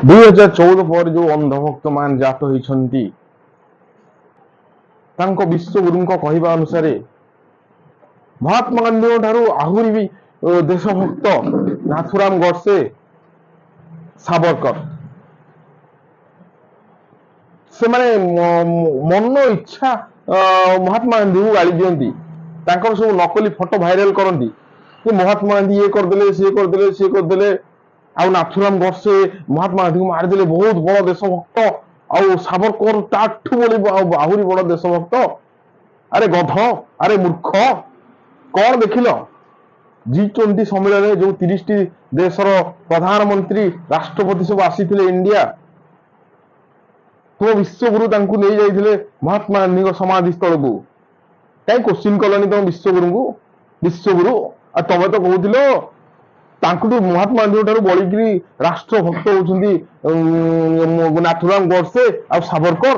2014 ପରେ ଯୋଉ ଅନ୍ଧଭକ୍ତ ମାନ ଜାତ ହୋଇଛନ୍ତି ତାଙ୍କ ବିଶ୍ୱଗୁରୁଙ୍କ କହିବା ଅନୁସାରେ ମହାତ୍ମା ଗାନ୍ଧୀଙ୍କ ଠାରୁ ଆହୁରି ବି ଦେଶଭକ୍ତ ନାଥୁରାମ ଗଡସେ, ସାବରକର ସେମାନେ ମନ ଇଚ୍ଛା ମହାତ୍ମା ଗାନ୍ଧୀଙ୍କୁ ଗାଳି ଦିଅନ୍ତି। ତାଙ୍କର ସବୁ ନକଲି ଫଟୋ ଭାଇରାଲ କରନ୍ତି ଯେ ମହାତ୍ମା ଗାନ୍ଧୀ ଇଏ କରିଦେଲେ, ସିଏ କରିଦେଲେ, ସିଏ କରିଦେଲେ। ଆଉ ନାଥୁରାମ ଗଡସେ ମହାତ୍ମା ଗାନ୍ଧୀଙ୍କୁ ମାରିଦେଲେ, ବହୁତ ବଡ ଦେଶଭକ୍ତ। ଆଉ ସାବରକର ତାଠୁ ଆହୁରି ବଡ ଦେଶଭକ୍ତ। ଆରେ ଗଧ, ଆରେ ମୂର୍ଖ, କଣ ଦେଖିଲ? G20 ସମ୍ମିଳନୀରେ ଯୋଉ 30ଟି ଦେଶର ପ୍ରଧାନମନ୍ତ୍ରୀ, ରାଷ୍ଟ୍ରପତି ସବୁ ଆସିଥିଲେ ଇଣ୍ଡିଆ, ତୁମ ବିଶ୍ୱଗୁରୁ ତାଙ୍କୁ ନେଇ ଯାଇଥିଲେ ମହାତ୍ମା ଗାନ୍ଧୀଙ୍କ ସମାଧି ସ୍ଥଳକୁ। କାହିଁ କୋଶ୍ଚିନ୍ କଲନି ତମ ବିଶ୍ୱଗୁରୁଙ୍କୁ? ବିଶ୍ୱଗୁରୁ ଆଉ ତମେ ତ କହୁଥିଲ ତାଙ୍କଠୁ ମହାତ୍ମା ଗାନ୍ଧୀଙ୍କ ଠାରୁ ବଳିକିରି ରାଷ୍ଟ୍ର ଭକ୍ତ ହଉଛନ୍ତି ନାଥୁରାମ ଗଡସେ ଆଉ ସାବରକର।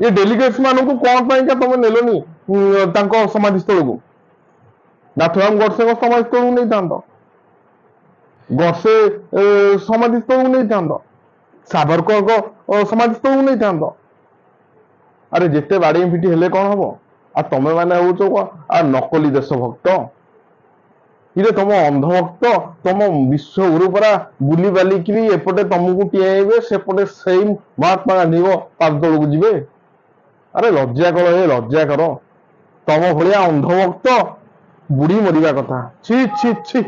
ଏ ଡେଲିଗେଟ୍ସ ମାନଙ୍କୁ କଣ ପାଇଁକା ତମେ ନେଲନି ତାଙ୍କ ସମାଧି ସ୍ଥଳକୁ? ନାଥୁରାମ ଗଡସେଙ୍କ ସମାଧି ସ୍ଥଳକୁ ନେଇଥାନ୍ତ, ଗଡସେ ସମାଧି ସ୍ଥଳକୁ ନେଇଥାନ୍ତ, ସାବରକରଙ୍କ ସମାଧି ସ୍ଥଳକୁ ନେଇଥାନ୍ତ। ଆରେ ଯେତେ ବାଡେଇ ପିଟି ହେଲେ କଣ ହବ? ଆଉ ତମେ ମାନେ ହଉଛ ନକଲି ଦେଶଭକ୍ତ। ଇରେ ତମ ଅନ୍ଧଭକ୍ତ, ତମ ବିଶ୍ୱଗୁରୁ ପରା ବୁଲି ବାଲିକିରି ଏପଟେ ତମକୁ ଟିଆଇବେ, ସେପଟେ ସେଇ ମହାତ୍ମା ଗାନ୍ଧୀଙ୍କ ପାଦ ତଳକୁ ଯିବେ। ଆରେ ଲଜ୍ଜା କର, ଲଜ୍ଜା କର। ତମ ଭଳିଆ ଅନ୍ଧଭକ୍ତ ବୁଡି ମରିବା କଥା। ଛି ଛି ଛି।